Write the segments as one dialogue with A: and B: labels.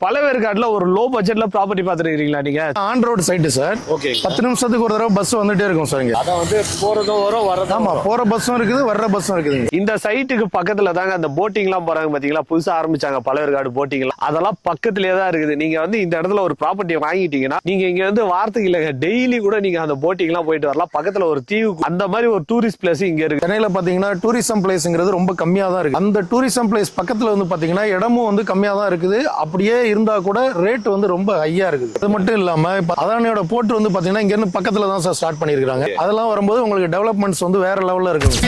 A: பழவேற்காடுல ஒரு லோ பட்ஜெட்ல ப்ராப்பர்ட்டி பாத்துருக்கீங்களா நீங்க?
B: On road side sir.
A: Okay.
B: 10 நிமிஷத்துக்கு ஒரு தடவை பஸ் வந்துட்டே இருக்கும் சார் இங்க.
A: அத வந்து போறதும் வரும் வரதும்.
B: ஆமா, போற பஸ்ஸும் இருக்குது, வர்ற பஸ்ஸும் இருக்குது.
A: இந்த சைட்டுக்கு பக்கத்துல தாங்க அந்த போட்டிங் எல்லாம் போறாங்க பாத்தீங்களா, புதுசா ஆரம்பிச்சாங்க பழவேற்காடு போட்டிங் எல்லாம். அதெல்லாம் பக்கத்துலயே தான் இருக்குது. நீங்க வந்து இந்த இடத்துல ஒரு ப்ராப்பர்ட்டி வாங்கிட்டீங்கன்னா நீங்க இங்க வந்து வாரத்துக்கு இல்ல டெய்லி கூட நீங்க அந்த போட்டிங் எல்லாம் போயிட்டு வரலாம். பக்கத்துல ஒரு தீவு, அந்த மாதிரி ஒரு டூரிஸ்ட் பிளேஸ் இங்க இருக்கு.
B: சென்னையில பாத்தீங்கன்னா டூரிசம் பிளேஸ்ங்கிறது ரொம்ப கம்மியா தான் இருக்கு. அந்த டூரிசம் பிளேஸ் பக்கத்துல வந்து பாத்தீங்கன்னா இடமும் வந்து கம்மியா தான் இருக்குது. அப்படியே இருந்தா கூட ரேட் வந்து ரொம்ப ஹையா இருக்குது. அது மட்டும் இல்லாம இப்ப அதானியோட போர்ட் வந்து பாத்தீங்கன்னா இங்க இருந்து பக்கத்துல தான் சார் ஸ்டார்ட் பண்ணிருக்காங்க. அதெல்லாம் வரும்போது உங்களுக்கு டெவலப்மெண்ட்ஸ் வந்து வேற லெவல்ல இருக்குங்க.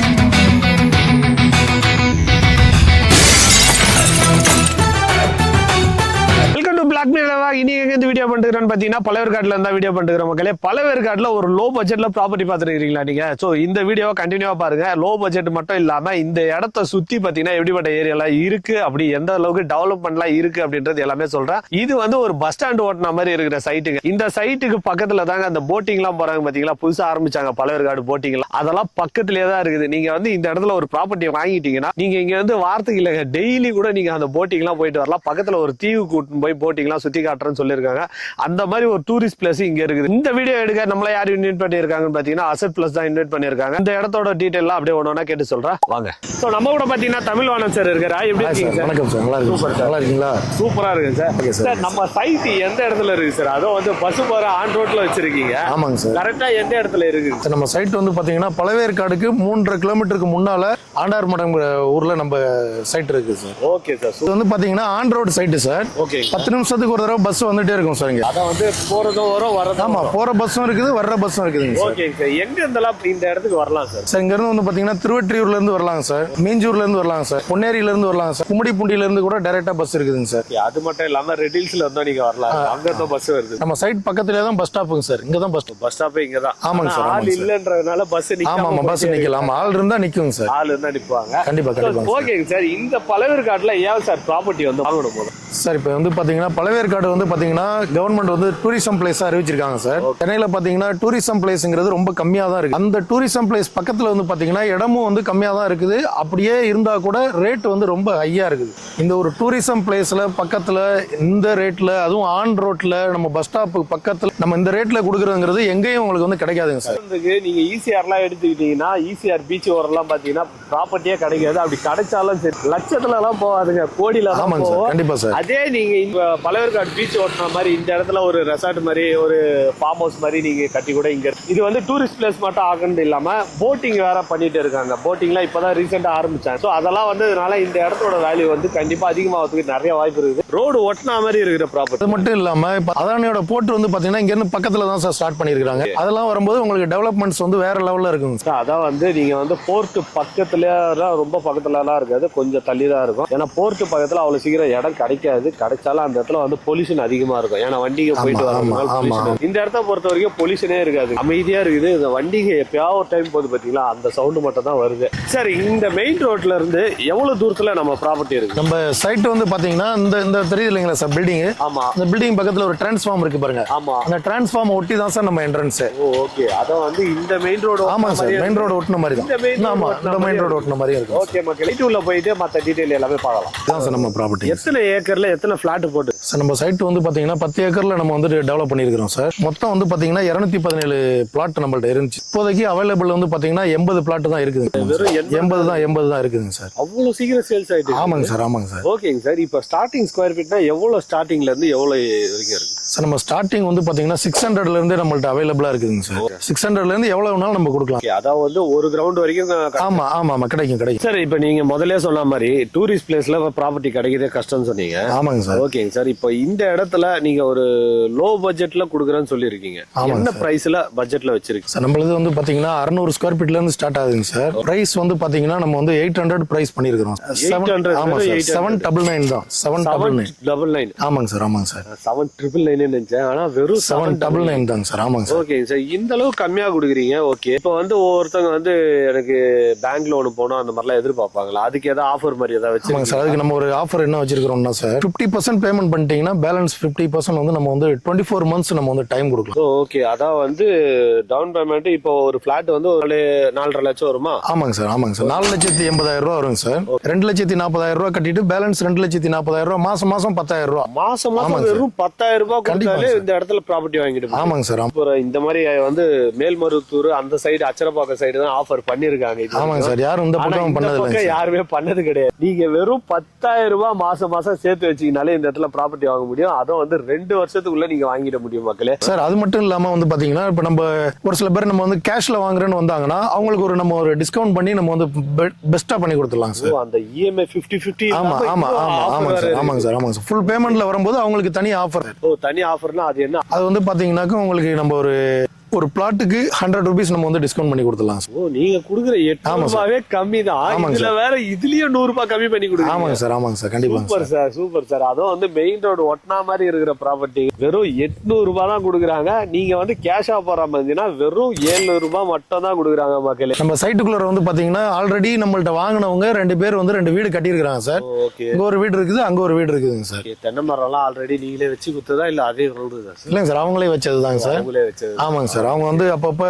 A: இனி எங்க வீடியோ பண்ணிருக்கேன்னு பாத்தீங்கன்னா பழவேற்காடுல இருந்தா வீடியோ பண்ணிருக்கிற மக்களே. பழவேற்காடுல ஒரு லோ பட்ஜெட்ல ப்ராப்பர்ட்டி பாத்துருக்கீங்களா நீங்க? சோ இந்த வீடியோவை கண்டினியூவா பாருங்க. லோ பட்ஜெட் மட்டும் இல்லாம இந்த இடத்த சுத்தி பாத்தீங்கன்னா எப்படிப்பட்ட ஏரியாலாம் இருக்கு, அப்படி எந்த அளவுக்கு டெவலப்மெண்ட்லாம் இருக்கு அப்படின்றது எல்லாமே சொல்றேன். இது வந்து ஒரு பஸ் ஸ்டாண்ட் ஓட்டின மாதிரி இருக்கிற சைட்டுங்க. இந்த சைட்டுக்கு பக்கத்துல தாங்க அந்த போட்டிங் எல்லாம் போறாங்க பாத்தீங்களா, புதுசா ஆரம்பிச்சாங்க பழவேற்காடு போட்டிங் எல்லாம். அதெல்லாம் பக்கத்துலயே தான் இருக்குது. நீங்க வந்து இந்த இடத்துல ஒரு ப்ராப்பர்ட்டி வாங்கிட்டீங்கன்னா நீங்க இங்க வந்து வாரத்துக்கு இல்ல டெய்லி கூட நீங்க அந்த போட்டிங் எல்லாம் போயிட்டு வரலாம். பக்கத்துல ஒரு தீவு கூட்டு போய் போட்டிங் எல்லாம் சுத்தி காட்டுறேன்னு சொல்லிருக்காங்க. அந்த மாதிரி ஒரு டூரிஸ்ட் பிளேஸ் இங்க இருக்குது. இந்த வீடியோ எடுக்க நம்மள யார் இன்வைட் பண்ணிருக்காங்கன்னு பாத்தீங்கன்னா அசெட் பிளஸ் தான் இன்வைட் பண்ணிருக்காங்க. இந்த இடத்தோட டீடைல் எல்லாம் அப்படியே ஒண்ணா கேட்டு சொல்றேன் வாங்க. சோ நம்ம கூட பாத்தீங்கன்னா தமிழ்வாணன் சார் இருக்காரா? எப்படி இருக்கீங்க சார்?
B: வணக்கம் சார். நல்லா இருக்கு. சூப்பர். நல்லா இருக்கீங்களா?
A: சூப்பரா இருக்கு சார். சார் நம்ம சைட் எந்த இடத்துல இருக்கு சார்? அதோ வந்து பஸ் போற ஆன் ரோட்ல வச்சிருக்கீங்க.
B: ஆமாங்க சார்.
A: கரெக்ட்டா எந்த இடத்துல இருக்கு சார்?
B: நம்ம சைட் வந்து பாத்தீங்கன்னா பழவேற்காடுக்கு 3.5 கிலோமீட்டருக்கு முன்னால ஆண்டார் மடம் ஊர்ல நம்ம சைட் இருக்கு சார்.
A: Okay sir.
B: இது வந்து பாத்தீங்கன்னா on road side sir.
A: Okay.
B: 10 நிமிஷத்துக்கு ஒரு தடவை பஸ் வந்துட்டே இருக்கும் சார் இங்க.
A: அத வந்து போறதும் வரும் வரதும்.
B: ஆமா, போற பஸ்ஸும் இருக்குது, வர்ற பஸ்ஸும் இருக்குதுங்க சார்.
A: Okay sir. எங்க இருந்தெல்லாம் இந்த இடத்துக்கு வரலாம் சார்?
B: சார் இங்க இருந்து வந்து பாத்தீங்கன்னா திருவெற்றியூர்ல இருந்து வரலாங்க சார், மீஞ்சூர்ல இருந்து வரலாங்க சார், பொன்னேரியில இருந்து வரலாங்க சார், கும்மிடிப்பூண்டியில இருந்து கூட டைரக்டா பஸ் இருக்குதுங்க சார்.
A: அது மட்டும் இல்லாம ரெட் ஹில்ஸ்ல இருந்தா நீங்க வரலாம். அங்க இருந்து பஸ் வருது.
B: நம்ம சைட் பக்கத்துலயே தான் பஸ் ஸ்டாப்புங்க சார். இங்க தான் பஸ்
A: ஸ்டாப் இங்க தான்.
B: ஆமாங்க சார்.
A: ஆள் இல்லன்றதுனால பஸ் நிக்காம.
B: ஆமா ஆமா, பஸ் நிக்கலாம். ஆள் இருந்தா நிக்குங்க சார்.
A: ஆள் இருந்தா நிப்பாங்க.
B: கண்டிப்பா கண்டிப்பா.
A: ஓகேங்க சார். இந்த பழவேற்காடுல ஏன் சார் ப்ராப்பர்ட்டி வந்து வாங்கணும் போல
B: சார்? இப்போ வந்து பாத்தீங்கன்னா பழவேற்காடு வந்து பாத்தீங்கன்னா கவர்மெண்ட் வந்து டூரிசம் பிளேஸா அறிவிச்சிருக்காங்க சார். சென்னையில பாத்தீங்கன்னா டூரிசம் பிளேஸ்ங்கிறது ரொம்ப கம்மியா தான் இருக்கு. அந்த டூரிசம் பிளேஸ் பக்கத்துல வந்து பாத்தீங்கன்னா இடமும் வந்து கம்மியா தான் இருக்குது. அப்படியே இருந்தா கூட ரேட் வந்து ரொம்ப ஹையா இருக்குது. இந்த ஒரு டூரிசம் பிளேஸ்ல பக்கத்துல இந்த ரேட்ல, அதுவும் ஆன் ரோட்ல நம்ம பஸ் ஸ்டாப் பக்கத்துல நம்ம இந்த ரேட்ல கொடுக்கறதுங்கிறது எங்கேயும் உங்களுக்கு வந்து கிடைக்காதுங்க சார்.
A: நீங்க ஈசிஆர்லாம் எடுத்துக்கிட்டீங்கன்னா ஈசிஆர் பீச் ஓரெல்லாம் பாத்தீங்கன்னா ப்ராப்பர்ட்டியே கிடைக்காது. அப்படி கிடைச்சாலும் சரி லட்சத்துல எல்லாம் போகாதுங்க, கோடியில தான் போகும்.
B: கண்டிப்பா சார்.
A: அதே நீங்க இந்த பழவேற்காடு பீச் ஓட்டுற மாதிரி இந்த இடத்துல ஒரு ரெசார்ட் மாதிரி ஒரு ஃபார்ம் ஹவுஸ் மாதிரி நீங்க கட்டி கூட இங்க இது வந்து டூரிஸ்ட் பிளேஸ் மட்டும் ஆகுறது இல்லாம போட்டிங் வேற பண்ணிட்டு இருக்காங்க. போட்டிங்லாம் இப்பதான் ரீசெண்டா ஆரம்பிச்சாங்க. ஸோ அதெல்லாம் வந்ததுனால இந்த இடத்தோட வேல்யூ வந்து கண்டிப்பா அதிகமாகிறதுக்கு நிறைய வாய்ப்பு இருக்குது. ரோடு ஒட்டின மாதிரி இருக்கிற ப்ராப்பர்ட்டி. அது
B: மட்டும் இல்லாம இப்ப அதானியோட போர்ட் வந்து பாத்தீங்கன்னா இங்க இருந்து பக்கத்துல தான் சார் ஸ்டார்ட் பண்ணிருக்காங்க. அதெல்லாம் வரும்போது உங்களுக்கு டெவலப்மெண்ட்ஸ் வந்து வேற லெவல்ல இருக்குங்க.
A: அதான் வந்து நீங்க வந்து போர்ட் பக்கத்துல ரொம்ப பக்கத்துல எல்லாம் இருக்காது, கொஞ்சம் தள்ளி தான் இருக்கும். ஏன்னா போர்ட் பக்கத்துல அவ்வளவு சீக்கிரம் இடம் கிடைக்காது. கிடைச்சாலும் அந்த இடத்துல வந்து பொல்யூஷன் அதிகமா இருக்கும். ஏன்னா வண்டிங்க போயிட்டு வரதுனால. இந்த இடத்த பொறுத்த வரைக்கும் பொல்யூஷனே இருக்காது, அமைதியா இருக்குது. இந்த வண்டிங்க எப்பயாவது ஒரு டைம் போது பாத்தீங்களா, அந்த சவுண்ட் மட்டும் தான் வருது. சரி, இந்த மெயின் ரோட்ல இருந்து எவ்வளவு தூரத்துல நம்ம ப்ராப்பர்ட்டி இருக்கு?
B: நம்ம சைட் வந்து பாத்தீங்கன்னா இந்த தெரியுது இல்லைங்களா சார் பில்டிங்?
A: ஆமா.
B: அந்த பில்டிங் பக்கத்துல ஒரு டிரான்ஸ்ஃபார்ம் இருக்கு பாருங்க.
A: ஆமா.
B: அந்த டிரான்ஸ்ஃபார்ம் ஒட்டி தான் சார் நம்ம என்ட்ரன்ஸ்.
A: ஓகே. அத வந்து இந்த மெயின் ரோடு.
B: ஆமா சார், மெயின் ரோடு ஒட்டின மாதிரி தான். ஆமா, இந்த மெயின் ரோடு ஒட்டின மாதிரி இருக்கு.
A: ஓகே மக்கள், உள்ள போயிட்டு மத்த டீடைல் எல்லாமே பார்க்கலாம்.
B: இதான் சார் நம்ம ப்ராப்பர்ட்டி.
A: எத்தனை ஏக்கர்ல எத்தனை பிளாட் போட்டு
B: சார்? நம்ம சைட் வந்து பாத்தீங்கன்னா 10 ஏக்கர்ல நம்ம வந்து டெவலப் பண்ணிருக்கிறோம் சார். மொத்தம் வந்து பாத்தீங்கன்னா 217 பிளாட் நம்மள்ட்ட இருந்துச்சு. இப்போதைக்கு அவைலபிள் வந்து பாத்தீங்கன்னா 80 பிளாட் தான் இருக்குது. 80 தான் இருக்குதுங்க சார்.
A: அவ்வளவு சீக்கிரம் சேல்ஸ் ஆயிட்டு?
B: ஆமாங்க சார், ஆமாங்க சார்.
A: ஓகேங்க சார். இப்போ ஸ்டார்டிங் ஸ்கொயர் ஃபீட்னா எவ்வளவு ஸ்டார்டிங்ல இருந்து எவ்வளவு வரைக்கும் இருக்கு
B: சார்? நம்ம ஸ்டார்டிங் வந்து பாத்தீங்கன்னா 600ல இருந்து நம்மள்ட்ட அவைலபிளா இருக்குதுங்க சார். 600ல இருந்து எவ்வளவு வேணாலும் நம்ம கொடுக்கலாம்.
A: அதாவது வந்து ஒரு கிரவுண்ட் வரைக்கும்.
B: ஆமா ஆமா ஆமா, கிடைக்கும்.
A: சார் இப்போ நீங்க முதல்ல சொன்ன மாதிரி டூரிஸ்ட் பிளேஸ்ல ப்ராப்பர்ட்டி கிடைக்கிறதே கஷ்டம்னு சொன்னீங்க.
B: ஆமாங்க சார்.
A: ஓகேங்க சார். இப்போ இந்த இடத்துல நீங்க ஒரு லோ பட்ஜெட்ல கொடுக்குறேன்னு சொல்லிருக்கீங்க. என்ன பிரைஸ்ல பட்ஜெட்ல வச்சிருக்கு
B: சார்? நம்மளது வந்து பாத்தீங்கன்னா 600 ஸ்கொயர் ஃபீட்ல இருந்து ஸ்டார்ட் ஆகுதுங்க சார். பிரைஸ் வந்து பாத்தீங்கன்னா நம்ம வந்து 800 பிரைஸ் பண்ணிருக்கோம்.
A: 799
B: தான். 799.
A: 799.
B: ஆமாங்க சார், ஆமாங்க சார்.
A: 799 நினைச்சேன். ஆனா வெறும்
B: 799 தாங்க சார். ஆமாங்க சார்.
A: ஓகேங்க சார். இந்த அளவு கம்மியா கொடுக்குறீங்க. ஓகே, இப்போ வந்து ஒவ்வொருத்தவங்க வந்து எனக்கு பேங்க் லோன் போனோம் அந்த மாதிரிலாம் எதிர்பார்ப்பாங்களா? அதுக்கு ஏதாவது ஆஃபர் மாதிரி ஏதாவது
B: ஆமாங்க சார். அதுக்கு நம்ம ஒரு ஆஃபர் என்ன வச்சிருக்கிறோம்னா சார், 50% பேமெண்ட் பண்ணிட்டீங்கன்னா பேலன்ஸ் 50% வந்து நம்ம வந்து 24 months நம்ம வந்து டைம் கொடுக்கலாம்.
A: ஓகே, அதான் வந்து டவுன் பேமெண்ட் இப்போ ஒரு பிளாட் வந்து ஒரு 4.5 லட்சம் வருமா?
B: ஆமாங்க சார். ஆமாங்க சார். 4,80,000 ரூபா வருங்க சார். 2,40,000 ரூபா கட்டிட்டு பேலன்ஸ் 2,40,000 ரூபா மாசம் 10,000 ரூபா.
A: மாசம் வெறும் 10,000 ரூபாய் கொடுத்தாலே இந்த இடத்துல ப்ராப்பர்ட்டி வாங்கிட்டு.
B: ஆமாங்க சார்.
A: இந்த மாதிரி வந்து மேல்மருவத்தூர் அந்த சைடு அச்சரப்பாக்கம் சைடு தான் ஆஃபர் பண்ணிருக்காங்க.
B: ஆமாங்க சார். யாரும் இந்த பக்கம் பண்ணது இல்ல.
A: யாருமே பண்ணது கிடையாது. நீங்க வெறும் 10,000 ரூபாய் மாசம் சேர்த்து வச்சீங்கனாலே இந்த இடத்துல ப்ராப்பர்ட்டி வாங்க முடியும். அதுவும் வந்து 2 வருஷத்துக்குள்ள நீங்க வாங்கிட முடியும் மக்களே.
B: சார் அது மட்டும் இல்லாம வந்து பாத்தீங்கன்னா இப்ப நம்ம ஒரு சில பேர் நம்ம வந்து கேஷ்ல வாங்குறேன்னு வந்தாங்கன்னா அவங்களுக்கு நம்ம ஒரு டிஸ்கவுண்ட் பண்ணி நம்ம வந்து பெஸ்டா பண்ணி கொடுத்துடலாம் சார்.
A: அந்த இஎம்ஐ 50-50.
B: ஆமா ஆமா ஆமா ஆமாங்க சார். ஆமாங்க சார். ஆமாங்க சார். ஃபுல் பேமெண்ட்ல வரும்போது அவங்களுக்கு தனி ஆஃபர்.
A: தனி ஆஃபர்னா அது என்ன?
B: அது வந்து பாத்தீங்கன்னாக்க உங்களுக்கு நம்ம ஒரு பிளாட்டுக்கு 100 rupees நம்ம வந்து டிஸ்கவுண்ட் பண்ணி கொடுத்துடலாம்.
A: நீங்க குடுக்குற 8 ரூபாவே கம்மி தான். இதுல வேற இதுலயும் 100 ரூபாய் கம்மி பண்ணி கொடுங்க.
B: ஆமாங்க சார். ஆமாங்க சார். கண்டிப்பா
A: சூப்பர் சார். Super sir. அதுவும் வந்து மெயின் ரோடு ஒட்டினா மாதிரி இருக்கிற ப்ராப்பர்ட்டி வெறும் 800 ரூபாய் தான் கொடுக்குறாங்க. நீங்க வந்து கேஷா போற மாதிரினா வெறும் 700 ரூபாய் மட்டும் தான் கொடுக்குறாங்க மக்களே.
B: நம்ம சைட்டுக்குள்ள வந்து பாத்தீங்கன்னா ஆல்ரெடி நம்மள்ட்ட வாங்கினவங்க 2 பேர் வந்து 2 வீடு கட்டியிருக்காங்க சார். இங்க ஒரு வீடு இருக்குது, அங்க ஒரு வீடு இருக்குதுங்க சார்.
A: தென்னை மரம் எல்லாம் ஆல்ரெடி நீங்களே வச்சு கொடுத்ததா இல்ல அதே ரோடு தான்?
B: இல்லைங்க சார், அவங்களே வச்சதுதாங்க சார்.
A: அவங்களே வச்சது.
B: ஆமாங்க சார். அவங்க வந்து அப்பப்ப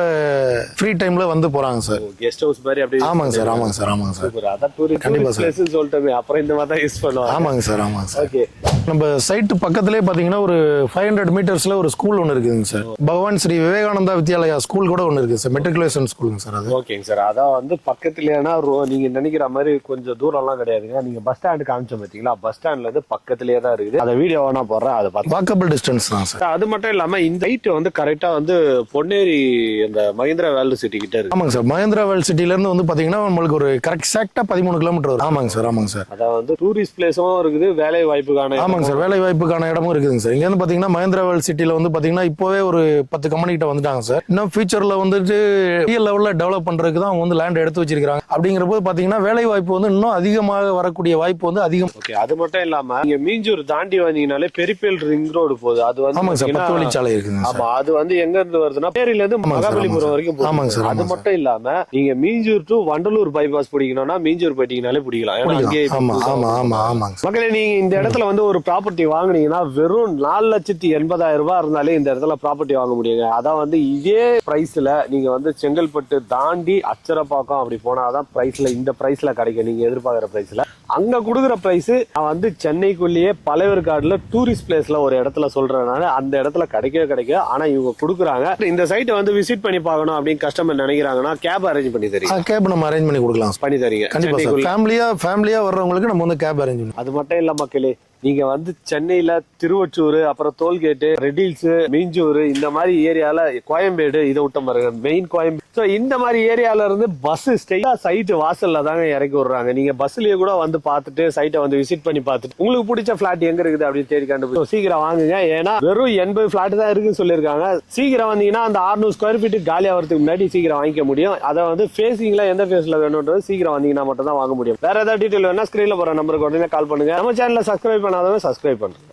B: ஃப்ரீ டைம்ல வந்து போறாங்க சார்.
A: கெஸ்ட் ஹவுஸ் மாதிரி அப்படியே.
B: ஆமாங்க சார். ஆமாங்க சார். ஆமாங்க சார்.
A: அதான் டூரிஸ்ட் பிளேஸ் சொல்லிட்டோமே, அப்புறம் இந்த மாதிரி தான் யூஸ் பண்ணுவாங்க.
B: ஆமாங்க சார். ஆமாங்க சார்.
A: ஓகே,
B: நம்ம சைட்டு பக்கத்திலே பாத்தீங்கன்னா ஒரு 500 மீட்டர்ஸ்ல ஒரு ஸ்கூல் ஒன்று இருக்குதுங்க சார். பகவான் ஸ்ரீ விவேகானந்தா வித்யாலயா ஸ்கூல் கூட ஒன்று இருக்கு சார். மெட்ரிகுலேஷன் ஸ்கூலுங்க சார் அது.
A: ஓகேங்க சார். அதான் வந்து பக்கத்துலனா நீங்க நினைக்கிற மாதிரி கொஞ்சம் தூரம்லாம் கிடையாதுங்க. நீங்க பஸ் ஸ்டாண்டு காமிச்ச பாத்தீங்களா, பஸ் ஸ்டாண்ட்ல இருந்து பக்கத்திலேயே தான் இருக்குது. அந்த வீடியோ வேணா போடுறேன், அதை பார்த்து.
B: வாக்கபிள் டிஸ்டன்ஸ் தான் சார்.
A: அது மட்டும் இல்லாம இந்த சைட் வந்து கரெக்டா வந்து பொன்னேரி அந்த மஹிந்திரா வேர்ல்டு சிட்டி கிட்ட இருக்கு.
B: ஆமாங்க சார். மஹிந்திரா வேர்ல்டு சிட்டில இருந்து வந்து பாத்தீங்கன்னா உங்களுக்கு ஒரு எக்ஸாக்ட்டா 13 கிலோமீட்டர் வரும். ஆமாங்க சார். ஆமாங்க சார்.
A: அதான் வந்து டூரிஸ்ட் பிளேஸும் இருக்குது, வேலை வாய்ப்புக்கான.
B: ஆமாங்க சார். வேலை வாய்ப்புக்கான இடமும் இருக்குதுங்க சார். இங்க வந்து பாத்தீங்கன்னா மஹிந்திரா வேர்ல்டு சிட்டில வந்து பாத்தீங்கன்னா இப்போவே ஒரு 10 கம்பெனி கிட்ட வந்துட்டாங்க சார். இன்னும் ஃபியூச்சர்ல வந்துட்டு பெரிய லெவல்ல டெவலப் பண்றதுக்கு தான் அவங்க வந்து லேண்ட் எடுத்து வச்சிருக்காங்க. அப்படிங்கிற போது பாத்தீங்கன்னா வேலை வாய்ப்பு வந்து இன்னும் அதிகமாக வரக்கூடிய வாய்ப்பு வந்து அதிகம்.
A: ஓகே, அது மட்டும் இல்லாம நீங்க மீஞ்சூர் தாண்டி வந்தீங்கனாலே பெரிப்பேல் ரிங் ரோடு போகுது. அது வந்து
B: ஆமாங்க சார். 10 வழிச்சாலை இருக்குங்க சார்.
A: ஆமா, அது வந்து எங்க இருந்து வருதுன்னா பேரில இருந்து மகாபலிபுரம் வரைக்கும் போகுது.
B: ஆமாங்க சார்.
A: அது மட்டும் இல்லாம நீங்க மீஞ்சூர் டு வண்டலூர் பைபாஸ் பிடிக்கணும்னா மீஞ்சூர் போயிட்டீங்கனாலே பிடிக்கலாம். மக்களே, நீங்க இந்த இடத்துல வந்து ஒரு ப்ராப்பர்ட்டி வாங்குனீங்கன்னா வெறும் 4,80,000 ரூபாய் இருந்தாலே இந்த இடத்துல ப்ராப்பர்ட்டி வாங்க முடியுங்க. அதான் வந்து இதே பிரைஸ்ல நீங்க வந்து செங்கல்பட்டு தாண்டி அச்சரப்பாக்கம் அப்படி போனாதான் பிரைஸ்ல இந்த பிரைஸ்ல கிடைக்கும். நீங்க எதிர்பார்க்கிற பிரைஸ்ல அங்க கொடுக்குற பிரைஸ் நான் வந்து சென்னைக்குள்ளேயே பழையவர்காடுல டூரிஸ்ட் பிளேஸ்ல ஒரு இடத்துல சொல்றதுனால அந்த இடத்துல கிடைக்க. ஆனா இவங்க கொடுக்குறாங்க. இந்த சைட்டை வந்து விசிட் பண்ணி பார்க்கணும் அப்படின்னு கஸ்டமர் நினைக்கிறாங்கன்னா கேப் அரேஞ்ச் பண்ணி தரீங்க?
B: கேப் நம்ம அரேஞ்ச் பண்ணி கொடுக்கலாம்.
A: பண்ணி தரீங்க
B: கண்டிப்பா சார். ஃபேமிலியா வர்றவங்களுக்கு நம்ம வந்து கேப் அரேஞ்ச் பண்ணி.
A: அது மட்டும் இல்ல மக்களே, நீங்க வந்து சென்னையில திருவொச்சூர், அப்புறம் டோல்கேட், ரெட்டில்ஸ், மீஞ்சூர் இந்த மாதிரி ஏரியால, கோயம்பேடு இதை விட்ட பாருங்க மெயின் கோயம்பேடு. சோ இந்த மாதிரி ஏரியால இருந்து பஸ் ஸ்ட்ரெயிட்டா சைட் வாசல்ல தாங்க இறக்கி விடுறாங்க. நீங்க பஸ்லயே கூட வந்து பார்த்துட்டு சைட்டை வந்து விசிட் பண்ணி பார்த்துட்டு உங்களுக்கு பிடிச்ச பிளாட் எங்க இருக்குது அப்படின்னு தேடி கண்டுபிடிச்சு சீக்கிரம் வாங்குங்க. ஏன்னா வெறும் 80 பிளாட் தான் இருக்குன்னு சொல்லியிருக்காங்க. சீக்கிரம் வந்தீங்கன்னா அந்த 600 ஸ்கொயர் ஃபீட் காலி ஆகிறதுக்கு முன்னாடி சீக்கிரம் வாங்கிக்க முடியும். அதை வந்து ஃபேசிங்ல எந்த ஃபேஸ்ல வேணும்ன்றது சீக்கிரம் வந்தீங்கன்னா மட்டும் தான் வாங்க முடியும். வேற ஏதாவது டீடைல் வேணா ஸ்கிரீன்ல போற நம்பருக்கு உடனே கால் பண்ணுங்க. நம்ம சேனலை சப்ஸ்கிரைப் பண்ணாதவங்க சப்ஸ்கிரைப் பண்ணுங்க.